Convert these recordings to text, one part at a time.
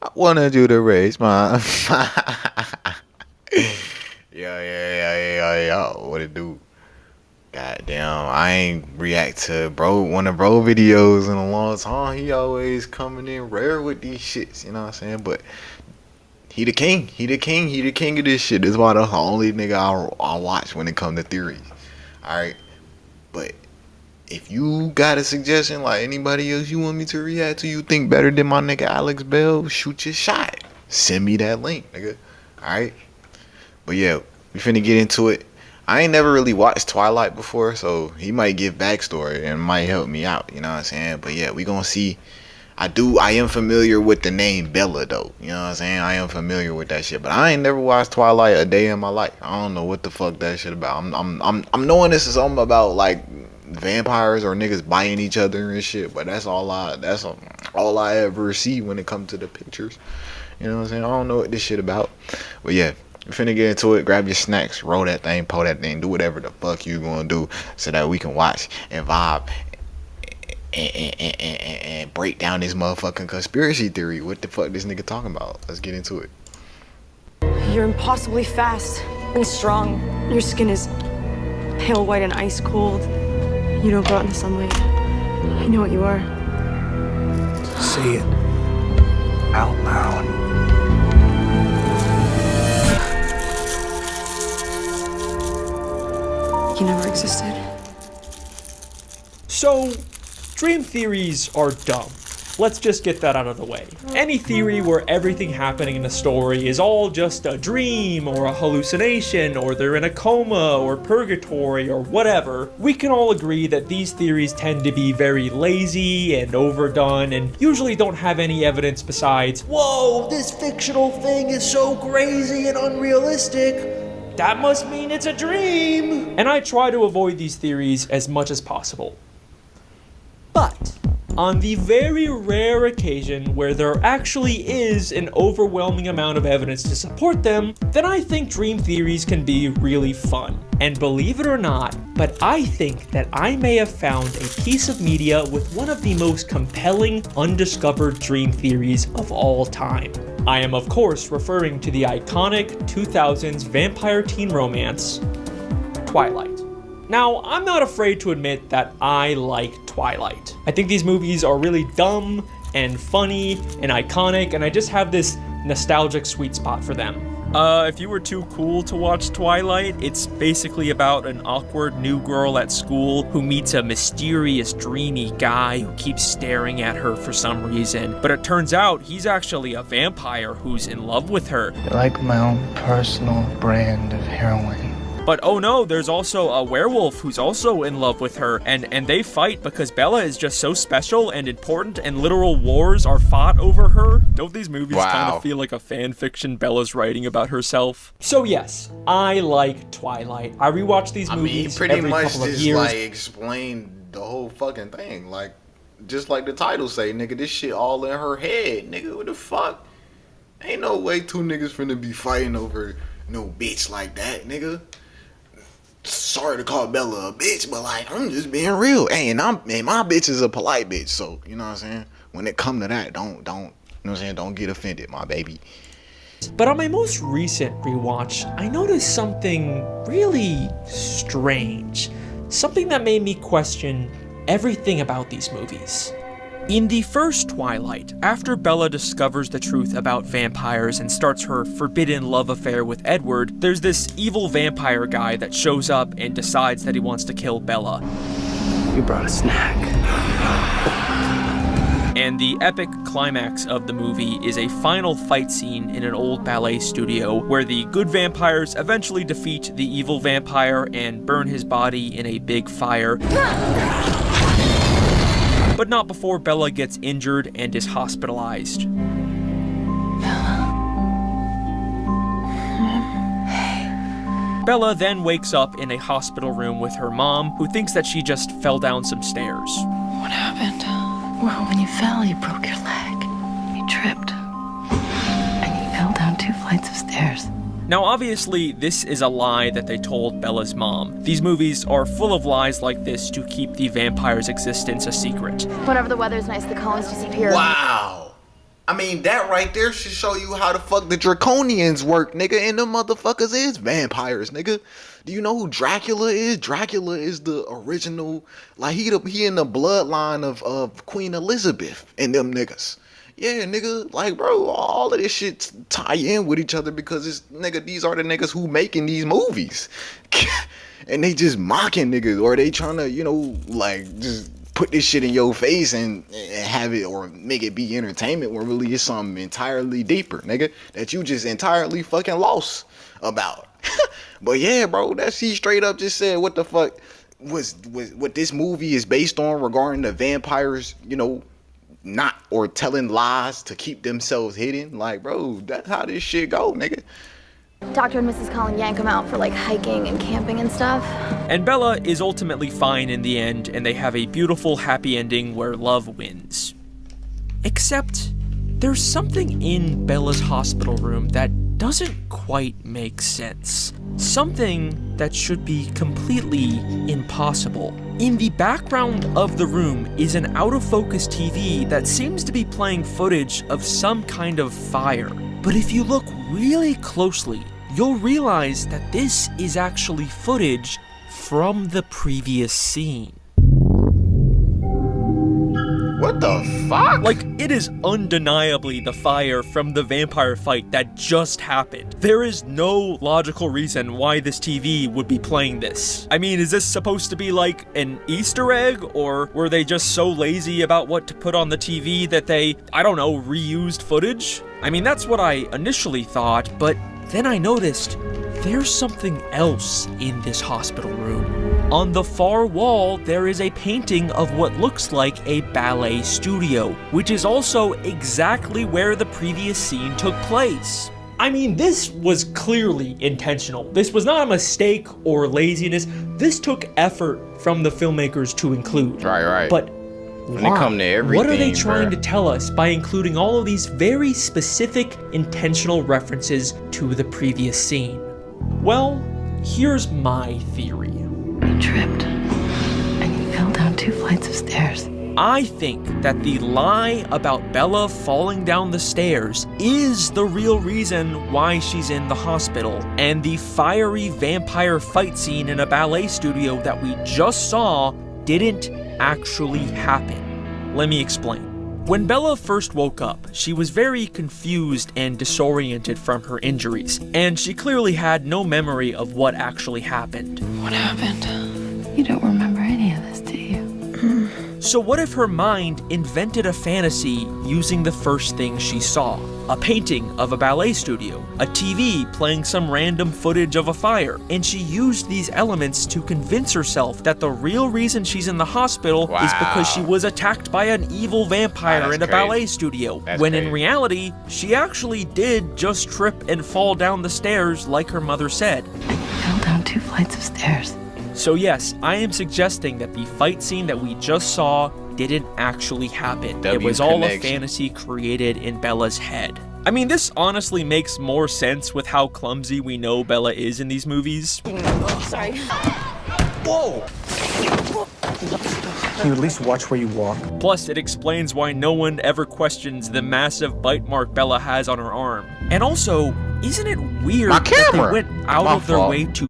I wanted you to raise my. Yeah. What it do? Goddamn, I ain't react to one of bro videos in a long time. He always coming in rare with these shits, you know what I'm saying? But he the king. He the king. He the king of this shit. This is why the only nigga I'll watch when it come to theories. Alright? But if you got a suggestion like anybody else you want me to react to, you think better than my nigga Alex Bale, shoot your shot. Send me that link, nigga. Alright? But yeah, we finna get into it. I ain't never really watched Twilight before, so he might give backstory and might help me out, you know what I'm saying? But yeah, we gonna see. I am familiar with the name Bella though, you know what I'm saying? I am familiar with that shit, but I ain't never watched Twilight a day in my life. I don't know what the fuck that shit about. I'm knowing this is something about like vampires or niggas biting each other and shit, but that's all I ever see when it comes to the pictures. You know what I'm saying? I don't know what this shit about. But yeah, we finna get into it. Grab your snacks, roll that thing, pull that thing, do whatever the fuck you gonna do so that we can watch and vibe and break down this motherfucking conspiracy theory. What the fuck this nigga talking about? Let's get into it. You're impossibly fast and strong. Your skin is pale white and ice cold. You don't go out in the sunlight. I know what you are. Say it out loud. You never existed. So, dream theories are dumb. Let's just get that out of the way. Any theory where everything happening in a story is all just a dream or a hallucination or they're in a coma or purgatory or whatever, we can all agree that these theories tend to be very lazy and overdone and usually don't have any evidence besides, whoa, this fictional thing is so crazy and unrealistic. That must mean it's a dream! And I try to avoid these theories as much as possible. But, on the very rare occasion where there actually is an overwhelming amount of evidence to support them, then I think dream theories can be really fun. And believe it or not, but I think that I may have found a piece of media with one of the most compelling undiscovered dream theories of all time. I am of course referring to the iconic 2000s vampire teen romance, Twilight. Now, I'm not afraid to admit that I like Twilight. I think these movies are really dumb and funny and iconic, and I just have this nostalgic sweet spot for them. If you were too cool to watch Twilight, it's basically about an awkward new girl at school who meets a mysterious, dreamy guy who keeps staring at her for some reason. But it turns out he's actually a vampire who's in love with her. You're like my own personal brand of heroin. But oh no, there's also a werewolf who's also in love with her, and they fight because Bella is just so special and important and literal wars are fought over her. Don't these movies kind of feel like a fan fiction Bella's writing about herself? So yes, I like Twilight. I rewatch these movies every couple of years. Like explain the whole fucking thing. Like, just like the title say, nigga, this shit all in her head. Nigga, what the fuck? Ain't no way two niggas finna be fighting over no bitch like that, nigga. Sorry to call Bella a bitch, but like, I'm just being real. Hey, and my bitch is a polite bitch, so you know what I'm saying? When it come to that, don't, you know what I'm saying? Don't get offended, my baby. But on my most recent rewatch, I noticed something really strange. Something that made me question everything about these movies. In the first Twilight, after Bella discovers the truth about vampires and starts her forbidden love affair with Edward, there's this evil vampire guy that shows up and decides that he wants to kill Bella. You brought a snack. And the epic climax of the movie is a final fight scene in an old ballet studio where the good vampires eventually defeat the evil vampire and burn his body in a big fire. But not before Bella gets injured and is hospitalized. Bella then wakes up in a hospital room with her mom, who thinks that she just fell down some stairs. What happened? Well, when you fell, you broke your leg. You tripped. And you fell down 2 flights of stairs. Now obviously, this is a lie that they told Bella's mom. These movies are full of lies like this to keep the vampire's existence a secret. Whenever the weather's nice, the colonies disappear. Wow. I mean, that right there should show you how the fuck the Draconians work, nigga. And them motherfuckers is vampires, nigga. Do you know who Dracula is? Dracula is the original, like he in the bloodline of Queen Elizabeth and them niggas. Yeah, nigga, like, bro, all of this shit tie in with each other because it's, nigga, these are the niggas who making these movies. And they just mocking niggas, or they trying to, you know, like, just put this shit in your face and have it, or make it be entertainment when really it's something entirely deeper, nigga, that you just entirely fucking lost about. But yeah, bro, that she straight up just said what the fuck was what this movie is based on regarding the vampires, you know, not, or telling lies to keep themselves hidden. Like, bro, that's how this shit go, nigga. Dr. and Mrs. Collin yank him out for like hiking and camping and stuff. And Bella is ultimately fine in the end, and they have a beautiful happy ending where love wins. Except, there's something in Bella's hospital room that doesn't quite make sense. Something that should be completely impossible. In the background of the room is an out-of-focus TV that seems to be playing footage of some kind of fire. But if you look really closely, you'll realize that this is actually footage from the previous scene. What the fuck? Like, it is undeniably the fire from the vampire fight that just happened. There is no logical reason why this TV would be playing this. I mean, is this supposed to be like an Easter egg? Or were they just so lazy about what to put on the TV that they, I don't know, reused footage? I mean, that's what I initially thought, but then I noticed there's something else in this hospital room. On the far wall, there is a painting of what looks like a ballet studio, which is also exactly where the previous scene took place. I mean, this was clearly intentional. This was not a mistake or laziness. This took effort from the filmmakers to include. Right. But when it come to everything, what are they trying bruh, to tell us by including all of these very specific, intentional references to the previous scene? Well, here's my theory. You tripped, and you fell down 2 flights of stairs. I think that the lie about Bella falling down the stairs is the real reason why she's in the hospital, and the fiery vampire fight scene in a ballet studio that we just saw didn't actually happen. Let me explain. When Bella first woke up, she was very confused and disoriented from her injuries, and she clearly had no memory of what actually happened. What happened? You don't remember any of this, do you? So what if her mind invented a fantasy using the first thing she saw? A painting of a ballet studio, a TV playing some random footage of a fire, and she used these elements to convince herself that the real reason she's in the hospital is because she was attacked by an evil vampire in a ballet studio, when in reality, she actually did just trip and fall down the stairs like her mother said. And you fell down 2 flights of stairs. So yes, I am suggesting that the fight scene that we just saw didn't actually happen. It was all a fantasy created in Bella's head. I mean, this honestly makes more sense with how clumsy we know Bella is in these movies. Sorry. whoa. Can you at least watch where you walk? Plus, it explains why no one ever questions the massive bite mark Bella has on her arm. And also, isn't it weird that they went out of their way to...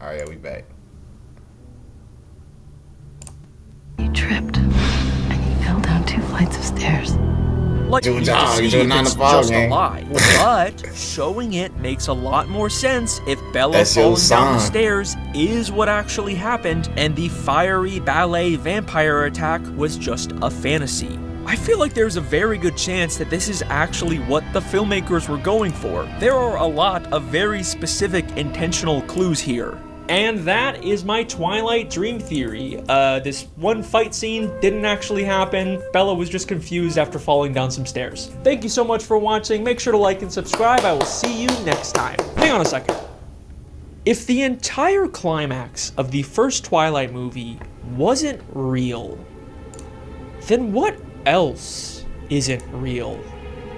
Alright, yeah, we back. You tripped, and you fell down 2 flights of stairs. Like, Do a you job, can you see do a if 9 it's to 5 just a gang. lie, but showing it makes a lot more sense if Bella That's your falling down the sign. stairs is what actually happened, and the fiery ballet vampire attack was just a fantasy. I feel like there's a very good chance that this is actually what the filmmakers were going for. There are a lot of very specific intentional clues here. And that is my Twilight dream theory. This one fight scene didn't actually happen. Bella was just confused after falling down some stairs. Thank you so much for watching. Make sure to like and subscribe. I will see you next time. Hang on a second. If the entire climax of the first Twilight movie wasn't real, then what else isn't real?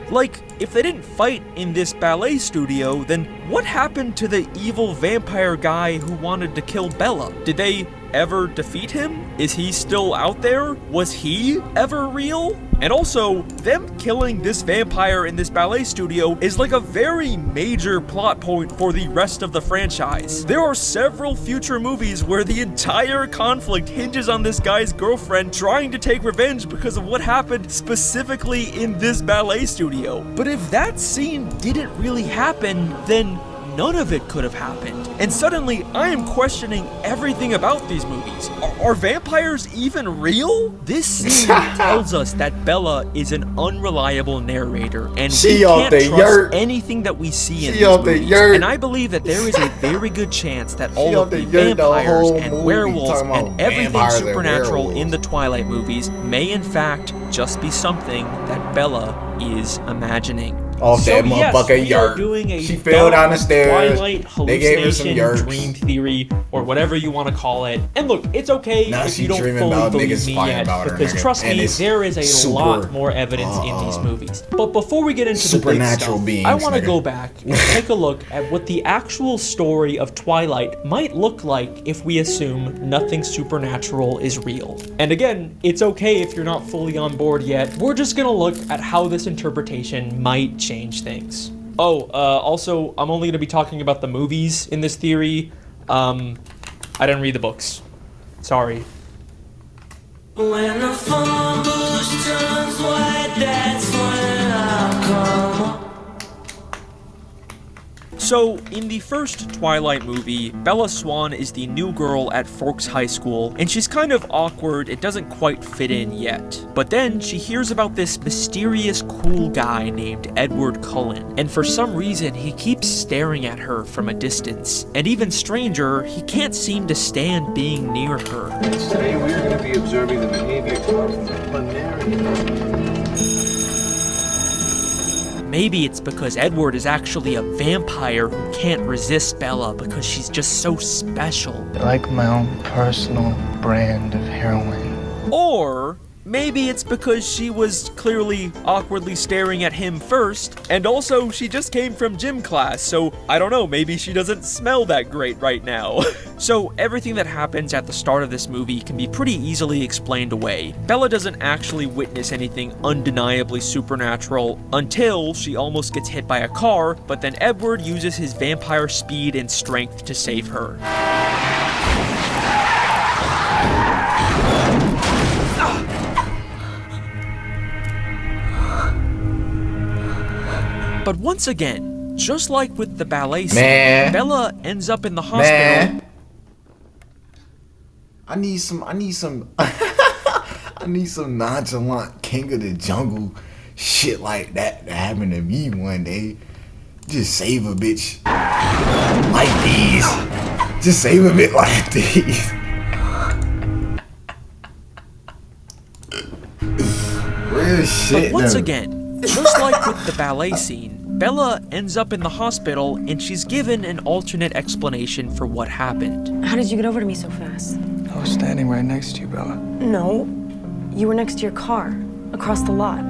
Like, if they didn't fight in this ballet studio, then what happened to the evil vampire guy who wanted to kill Bella? Did they ever defeat him? Is he still out there? Was he ever real? And also, them killing this vampire in this ballet studio is like a very major plot point for the rest of the franchise. There are several future movies where the entire conflict hinges on this guy's girlfriend trying to take revenge because of what happened specifically in this ballet studio. But if that scene didn't really happen, then none of it could have happened. And suddenly, I am questioning everything about these movies. Are vampires even real? This scene tells us that Bella is an unreliable narrator, and we can't trust anything that we see in these movies. And I believe that there is a very good chance that all of the vampires and werewolves and everything supernatural in the Twilight movies may in fact just be something that Bella is imagining. Off that motherfucker yurt. She fell down the stairs. Twilight They gave her some hallucination, yerks. dream theory, or whatever you want to call it. And look, it's okay Now if she you don't dreaming fully about believe niggas me fighting yet, about her, because nigga. trust And me, it's there is a super, lot more evidence in these movies. But before we get into the big supernatural stuff, beings, I want to nigga. go back and take a look at what the actual story of Twilight might look like if we assume nothing supernatural is real. And again, it's okay if you're not fully on board yet. We're just gonna look at how this interpretation might change things. Oh, also, I'm only going to be talking about the movies in this theory. I didn't read the books. Sorry. When the phone bush turns white, that's when I'll come up. So, in the first Twilight movie, Bella Swan is the new girl at Forks High School, and she's kind of awkward, it doesn't quite fit in yet. But then, she hears about this mysterious cool guy named Edward Cullen, and for some reason, he keeps staring at her from a distance. And even stranger, he can't seem to stand being near her. Today we're going to be observing the behavior of planarians. Maybe it's because Edward is actually a vampire who can't resist Bella because she's just so special. They're like my own personal brand of heroin. Or maybe it's because she was clearly awkwardly staring at him first, and also she just came from gym class, so I don't know, maybe she doesn't smell that great right now. So everything that happens at the start of this movie can be pretty easily explained away. Bella doesn't actually witness anything undeniably supernatural until she almost gets hit by a car, but then Edward uses his vampire speed and strength to save her. But once again, just like with the ballet scene, Bella ends up in the hospital. I need some I need some nonchalant King of the Jungle shit like that to happen to me one day. Just save a bitch like these. Just save a bitch like these. Real shit. But once again, just like with the ballet scene, Bella ends up in the hospital and she's given an alternate explanation for what happened. How did you get over to me so fast? I was standing right next to you, Bella. No, you were next to your car, across the lot.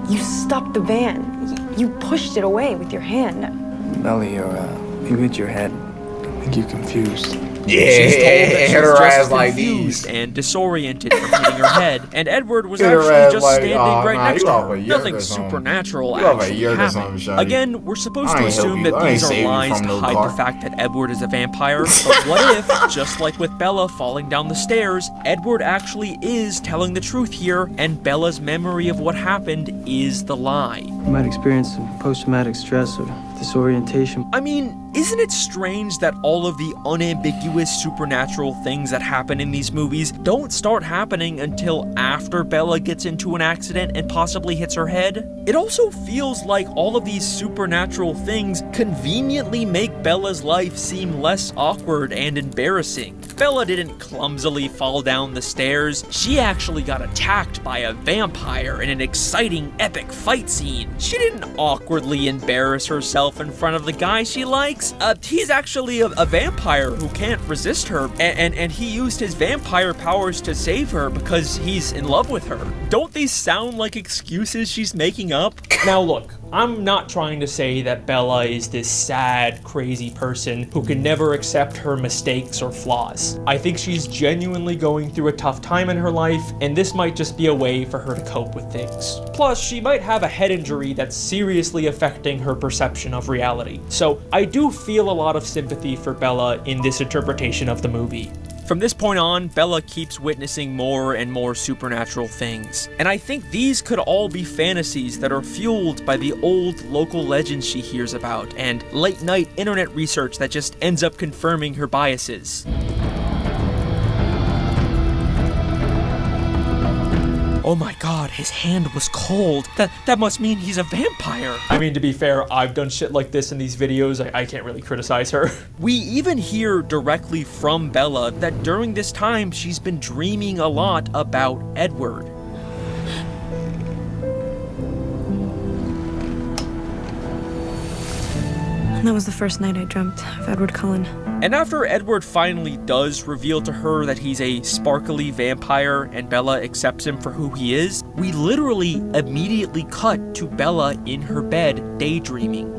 You stopped the van. You pushed it away with your hand. Bella, you hit your head. I think you're confused. Yeah, She's told that she's hit her ass just like confused these. and disoriented from hitting her head, and Edward was Hit her actually ass just like, standing "Aw, right nah, next you to off her. a yerk Nothing or something. supernatural You off a actually yerk or happened. something, shawty. Again, we're supposed I to ain't help assume you. that I ain't these are save you lies from to no hide car. the fact that Edward is a vampire, but what if, just like with Bella falling down the stairs, Edward actually is telling the truth here, and Bella's memory of what happened is the lie? You might experience some post-traumatic stress or disorientation. I mean, isn't it strange that all of the unambiguous supernatural things that happen in these movies don't start happening until after Bella gets into an accident and possibly hits her head? It also feels like all of these supernatural things conveniently make Bella's life seem less awkward and embarrassing. Bella didn't clumsily fall down the stairs. She actually got attacked by a vampire in an exciting, epic fight scene. She didn't awkwardly embarrass herself in front of the guy she likes. He's actually a vampire who can't resist her, and he used his vampire powers to save her because he's in love with her. Don't these sound like excuses she's making up? Now look, I'm not trying to say that Bella is this sad, crazy person who can never accept her mistakes or flaws. I think she's genuinely going through a tough time in her life, and this might just be a way for her to cope with things. Plus, she might have a head injury that's seriously affecting her perception of reality. So I do feel a lot of sympathy for Bella in this interpretation of the movie. From this point on, Bella keeps witnessing more and more supernatural things, and I think these could all be fantasies that are fueled by the old local legends she hears about, and late-night internet research that just ends up confirming her biases. Oh my god, his hand was cold. That must mean he's a vampire. I mean, to be fair, I've done shit like this in these videos. I can't really criticize her. We even hear directly from Bella that during this time, she's been dreaming a lot about Edward. And that was the first night I dreamt of Edward Cullen. And after Edward finally does reveal to her that he's a sparkly vampire and Bella accepts him for who he is, we literally immediately cut to Bella in her bed daydreaming.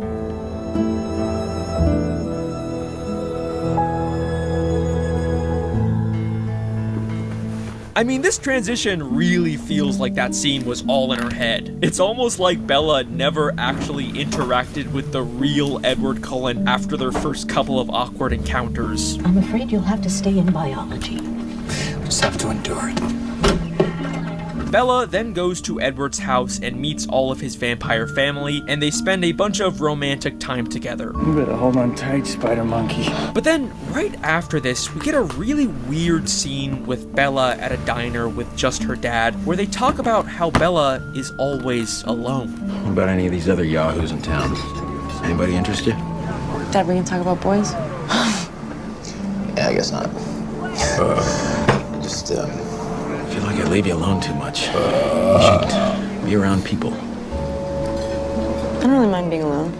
I mean, this transition really feels like that scene was all in her head. It's almost like Bella never actually interacted with the real Edward Cullen after their first couple of awkward encounters. I'm afraid you'll have to stay in biology. Just have to endure it. Bella then goes to Edward's house and meets all of his vampire family, and they spend a bunch of romantic time together. You better hold on tight, Spider Monkey. But then, right after this, we get a really weird scene with Bella at a diner with just her dad, where they talk about how Bella is always alone. What about any of these other yahoos in town? Anybody interest you? Dad, we can talk about boys? Yeah, I guess not. I feel like I leave you alone too much. You should be around people. I don't really mind being alone.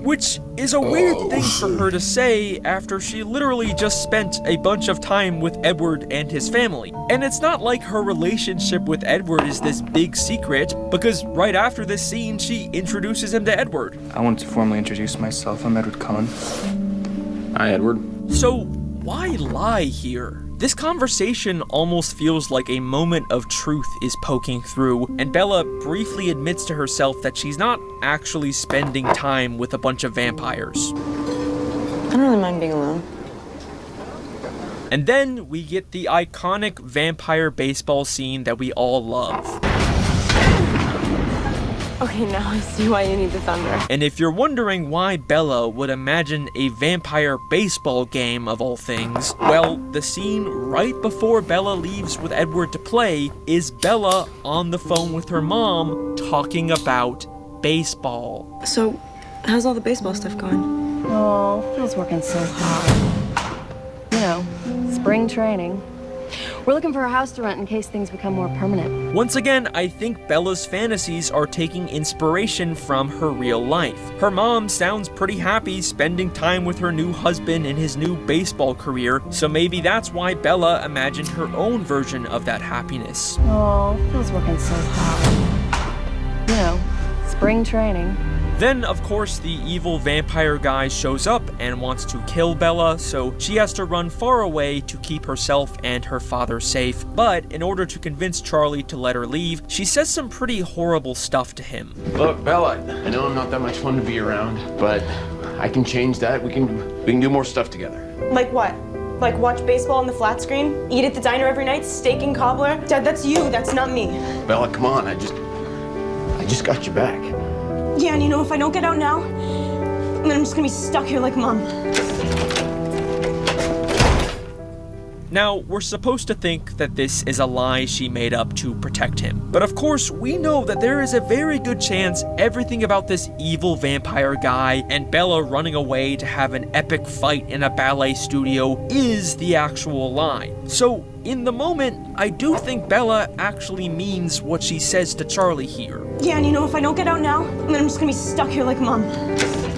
Which is a weird thing for her to say after she literally just spent a bunch of time with Edward and his family. And it's not like her relationship with Edward is this big secret, because right after this scene, she introduces him to Edward. I want to formally introduce myself. I'm Edward Cullen. Hi, Edward. So why lie here? This conversation almost feels like a moment of truth is poking through, and Bella briefly admits to herself that she's not actually spending time with a bunch of vampires. I don't really mind being alone. And then we get the iconic vampire baseball scene that we all love. Okay, now I see why you need the thunder. And if you're wondering why Bella would imagine a vampire baseball game of all things, well, the scene right before Bella leaves with Edward to play is Bella on the phone with her mom talking about baseball. So, how's all the baseball stuff going? Oh, Phil's working so hard. You know, spring training. We're looking for a house to rent in case things become more permanent. Once again, I think Bella's fantasies are taking inspiration from her real life. Her mom sounds pretty happy spending time with her new husband in his new baseball career, so maybe that's why Bella imagined her own version of that happiness. Oh, Phil's working so hard. You know, spring training. Then, of course, the evil vampire guy shows up and wants to kill Bella, so she has to run far away to keep herself and her father safe. But in order to convince Charlie to let her leave, she says some pretty horrible stuff to him. Look, Bella, I know I'm not that much fun to be around, but I can change that. We can do more stuff together. Like what? Like watch baseball on the flat screen? Eat at the diner every night? Steak and cobbler? Dad, that's you, that's not me. Bella, come on, I just got your back. Yeah, and you know, if I don't get out now, then I'm just gonna be stuck here like Mom. Now, we're supposed to think that this is a lie she made up to protect him. But of course, we know that there is a very good chance everything about this evil vampire guy and Bella running away to have an epic fight in a ballet studio is the actual lie. So, in the moment, I do think Bella actually means what she says to Charlie here. Yeah, and you know, if I don't get out now, then I'm just gonna be stuck here like Mom.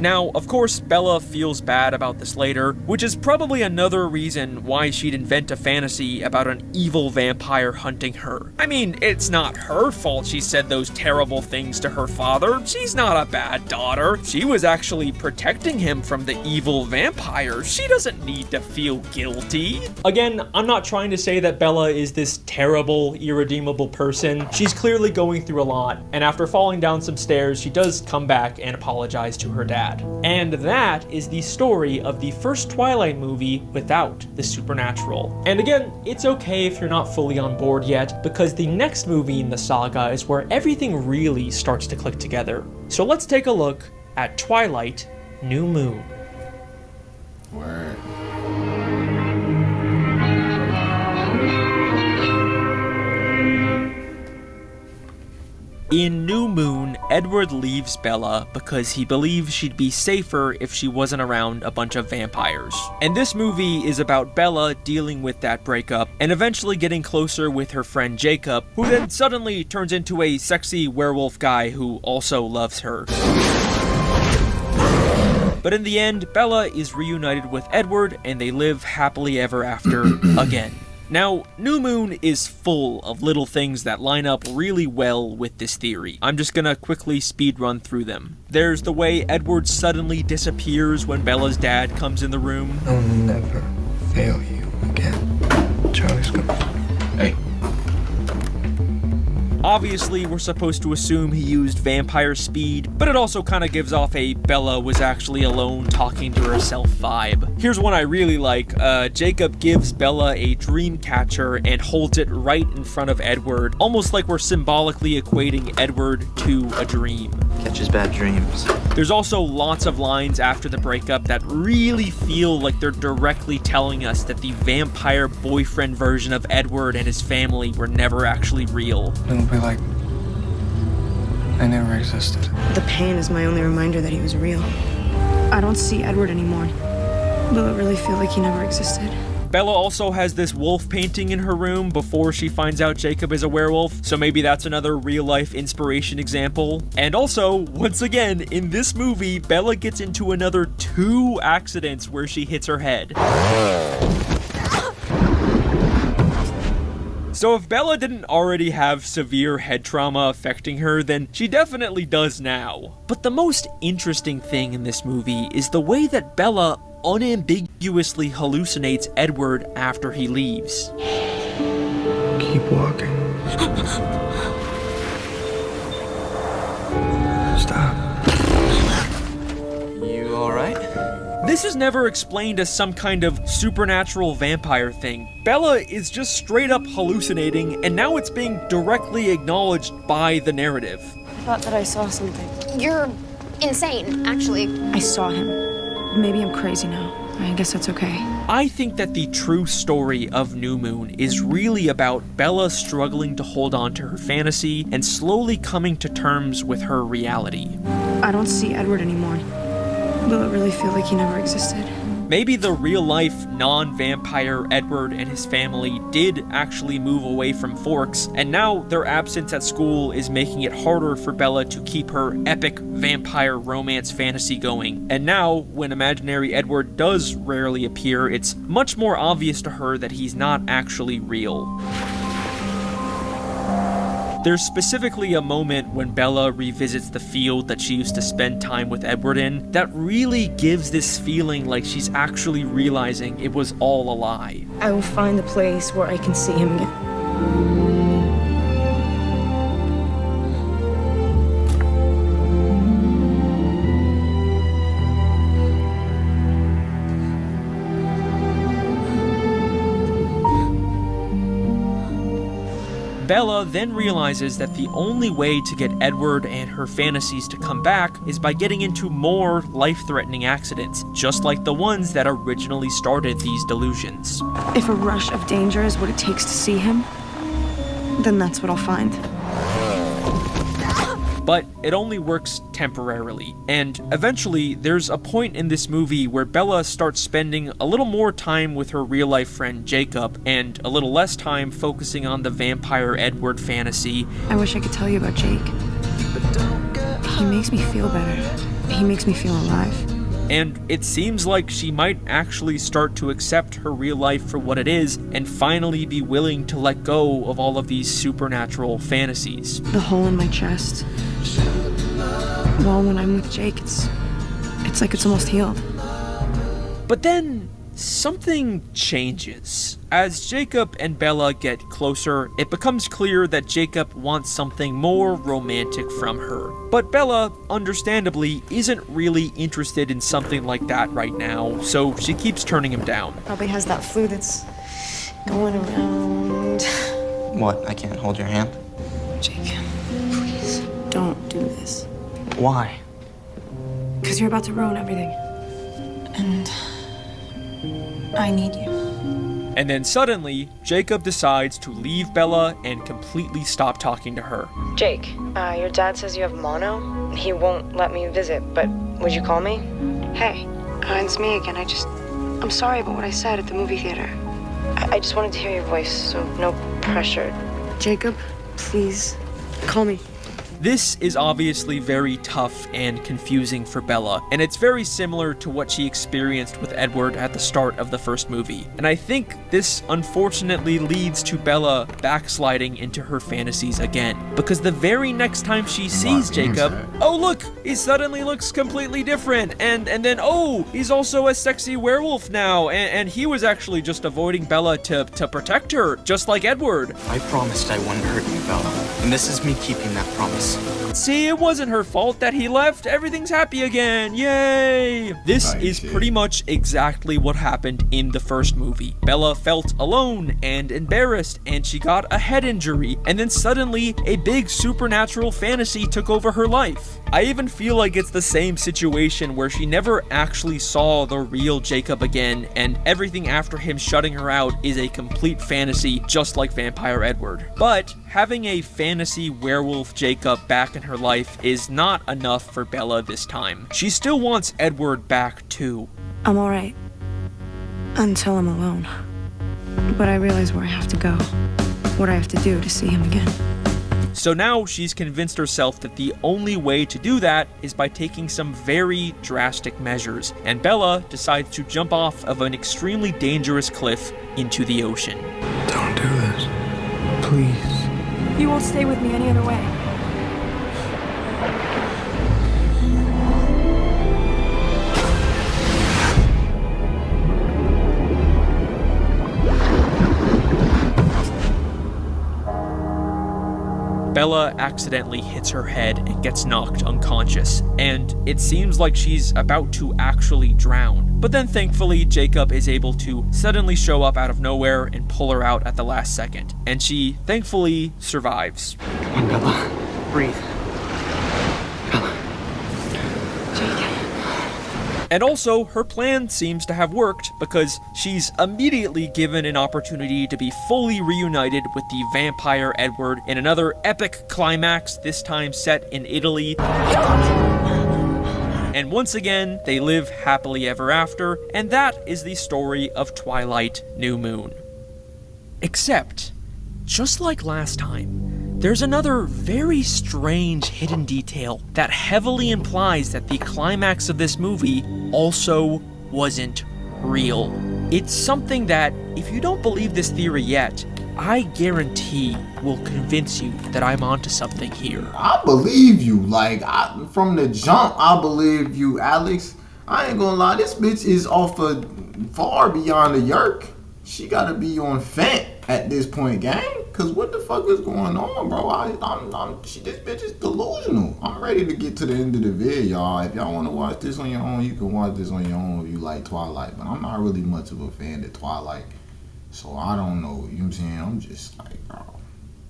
Now, of course, Bella feels bad about this later, which is probably another reason why she'd invent a fantasy about an evil vampire hunting her. I mean, it's not her fault she said those terrible things to her father. She's not a bad daughter. She was actually protecting him from the evil vampire. She doesn't need to feel guilty. Again, I'm not trying to say that Bella is this terrible, irredeemable person. She's clearly going through a lot, and after falling down some stairs, she does come back and apologize to her dad. And that is the story of the first Twilight movie without the supernatural. And again, it's okay if you're not fully on board yet, because the next movie in the saga is where everything really starts to click together. So let's take a look at Twilight: New Moon. Word. In New Moon, Edward leaves Bella because he believes she'd be safer if she wasn't around a bunch of vampires. And this movie is about Bella dealing with that breakup and eventually getting closer with her friend Jacob, who then suddenly turns into a sexy werewolf guy who also loves her. But in the end, Bella is reunited with Edward and they live happily ever after again. Now, New Moon is full of little things that line up really well with this theory. I'm just gonna quickly speed run through them. There's the way Edward suddenly disappears when Bella's dad comes in the room. I'll never fail you again. Charlie's coming. Hey. Obviously, we're supposed to assume he used vampire speed, but it also kind of gives off a Bella was actually alone talking to herself vibe. Here's one I really like. Jacob gives Bella a dream catcher and holds it right in front of Edward, almost like we're symbolically equating Edward to a dream. Catches bad dreams. There's also lots of lines after the breakup that really feel like they're directly telling us that the vampire boyfriend version of Edward and his family were never actually real. It'll be like I never existed. The pain is my only reminder that he was real. I don't see Edward anymore. Will it really feel like he never existed? Bella also has this wolf painting in her room before she finds out Jacob is a werewolf, so maybe that's another real-life inspiration example. And also, once again, in this movie, Bella gets into another 2 accidents where she hits her head. So if Bella didn't already have severe head trauma affecting her, then she definitely does now. But the most interesting thing in this movie is the way that Bella unambiguously hallucinates Edward after he leaves. Keep walking. Stop. You alright? This is never explained as some kind of supernatural vampire thing. Bella is just straight up hallucinating, and now it's being directly acknowledged by the narrative. I thought that I saw something. You're insane, actually. I saw him. Maybe I'm crazy now. I guess that's okay. I think that the true story of New Moon is really about Bella struggling to hold on to her fantasy and slowly coming to terms with her reality. I don't see Edward anymore. Will it really feel like he never existed? Maybe the real-life, non-vampire Edward and his family did actually move away from Forks, and now their absence at school is making it harder for Bella to keep her epic vampire romance fantasy going. And now, when imaginary Edward does rarely appear, it's much more obvious to her that he's not actually real. There's specifically a moment when Bella revisits the field that she used to spend time with Edward in that really gives this feeling like she's actually realizing it was all a lie. I will find the place where I can see him again. Bella then realizes that the only way to get Edward and her fantasies to come back is by getting into more life-threatening accidents, just like the ones that originally started these delusions. If a rush of danger is what it takes to see him, then that's what I'll find. but it only works temporarily. And eventually, there's a point in this movie where Bella starts spending a little more time with her real-life friend Jacob, and a little less time focusing on the vampire Edward fantasy. I wish I could tell you about Jake. He makes me feel better. He makes me feel alive. And it seems like she might actually start to accept her real life for what it is and finally be willing to let go of all of these supernatural fantasies. The hole in my chest. Well, when I'm with Jake, it's like it's almost healed. But then something changes. As Jacob and Bella get closer, it becomes clear that Jacob wants something more romantic from her. But Bella, understandably, isn't really interested in something like that right now, so she keeps turning him down. Probably has that flu that's going around. What? I can't hold your hand? Jake, please, don't do this. Why? Because you're about to ruin everything. And I need you. And then suddenly, Jacob decides to leave Bella and completely stop talking to her. Jake, your dad says you have mono. He won't let me visit, but would you call me? Hey, it's me again. I'm sorry about what I said at the movie theater. I just wanted to hear your voice, so no pressure. Jacob, please, call me. This is obviously very tough and confusing for Bella, and it's very similar to what she experienced with Edward at the start of the first movie. And I think this unfortunately leads to Bella backsliding into her fantasies again, because the very next time she sees Jacob, oh look, he suddenly looks completely different, and then oh, he's also a sexy werewolf now, and he was actually just avoiding Bella to protect her, just like Edward. I promised I wouldn't hurt you, Bella, and this is me keeping that promise. See, it wasn't her fault that he left. Everything's happy again. Yay! This is pretty much exactly what happened in the first movie. Bella felt alone and embarrassed, and she got a head injury, and then suddenly a big supernatural fantasy took over her life. I even feel like it's the same situation where she never actually saw the real Jacob again, and everything after him shutting her out is a complete fantasy, just like Vampire Edward. But having a fantasy werewolf Jacob back in her life is not enough for Bella this time. She still wants Edward back too. I'm alright. Until I'm alone. But I realize where I have to go. What I have to do to see him again. So now she's convinced herself that the only way to do that is by taking some very drastic measures, and Bella decides to jump off of an extremely dangerous cliff into the ocean. Don't do this. Please. You won't stay with me any other way. Bella accidentally hits her head and gets knocked unconscious, and it seems like she's about to actually drown. But then thankfully, Jacob is able to suddenly show up out of nowhere and pull her out at the last second, and she thankfully survives. Come on, Bella. Breathe. And also, her plan seems to have worked because she's immediately given an opportunity to be fully reunited with the vampire Edward in another epic climax, this time set in Italy. And once again, they live happily ever after, and that is the story of Twilight New Moon. Except, just like last time, there's another very strange hidden detail that heavily implies that the climax of this movie also wasn't real. It's something that, if you don't believe this theory yet, I guarantee will convince you that I'm onto something here. I believe you. From the jump, I believe you, Alex. I ain't gonna lie, this bitch is off of far beyond the yerk. She gotta be on Fent at this point, gang. Cause what the fuck is going on, bro? This bitch is delusional. I'm ready to get to the end of the vid, y'all. If y'all want to watch this on your own, you can watch this on your own if you like Twilight. But I'm not really much of a fan of Twilight, so I don't know. You know what I'm saying? I'm just like, bro,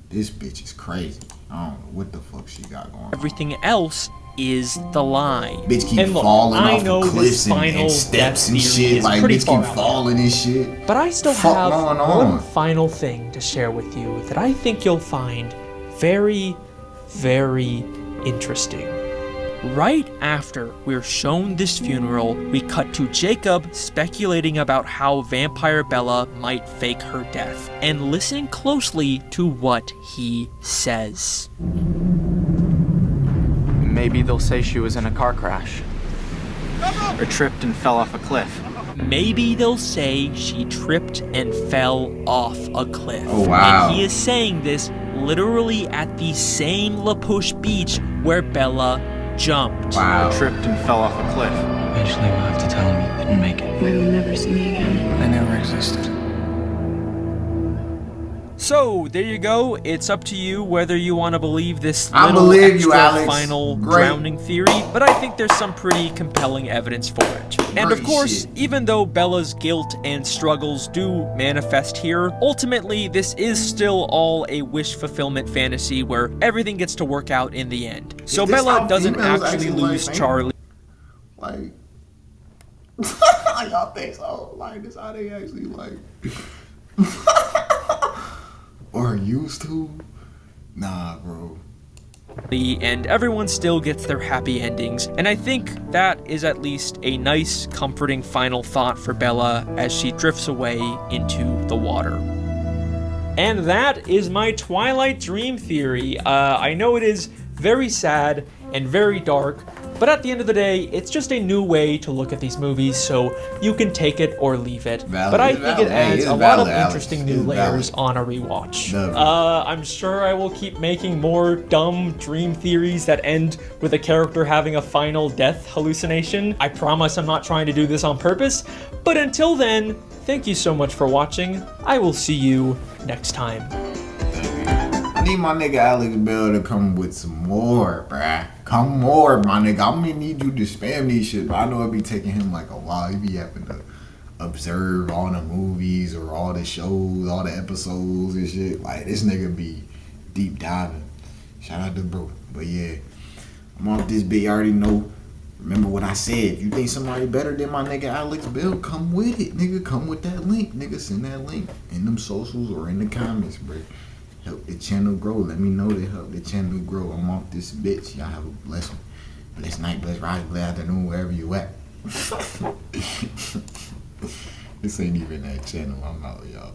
this bitch is crazy. I don't know what the fuck she got going on. Everything else is the lie. Bitch keep falling off the cliffs and steps and shit. Like, bitch keep falling and shit. But I still have one final thing to share with you that I think you'll find very, very interesting. Right after we're shown this funeral, we cut to Jacob speculating about how Vampire Bella might fake her death, and listen closely to what he says. Maybe they'll say she was in a car crash. Or tripped and fell off a cliff. Maybe they'll say she tripped and fell off a cliff. Oh, wow. And he is saying this literally at the same La Push beach where Bella jumped. Wow. Tripped and fell off a cliff. Eventually we'll have to tell him you didn't make it. Will never see me again. I never existed. So, there you go. It's up to you whether you want to believe this I little believe extra you, Alex. final Great. drowning theory, but I think there's some pretty compelling evidence for it. And of Great course, shit. even though Bella's guilt and struggles do manifest here, ultimately this is still all a wish fulfillment fantasy where everything gets to work out in the end. So this Bella how doesn't females actually actually lose like Charlie. Like, y'all think so? Like, this how they actually like, or used to? Nah, bro. And everyone still gets their happy endings, and I think that is at least a nice, comforting final thought for Bella as she drifts away into the water. And that is my Twilight dream theory. I know it is very sad and very dark, but at the end of the day, it's just a new way to look at these movies, so you can take it or leave it. Valid. But I It's think valid. it Hey, adds it's a lot valid, of Alex. interesting new It's layers valid. on a rewatch. Love it. I'm sure I will keep making more dumb dream theories that end with a character having a final death hallucination. I promise I'm not trying to do this on purpose, but until then, thank you so much for watching. I will see you next time. I need my nigga Alex Bale to come with some more, bruh. Come more, my nigga. I'm gonna need you to spam these shit, but I know it be taking him like a while. He be having to observe all the movies or all the shows, all the episodes and shit. Like, this nigga be deep diving. Shout out to bro. But yeah, I'm off this bit. You already know. Remember what I said. If you think somebody better than my nigga Alex Bale, come with it, nigga. Come with that link, nigga. Send that link in them socials or in the comments, bro. Help the channel grow. Let me know to help the channel grow. I'm off this bitch. Y'all have a blessed night, blessed ride, blessed afternoon, wherever you at. This ain't even that channel. I'm out, y'all.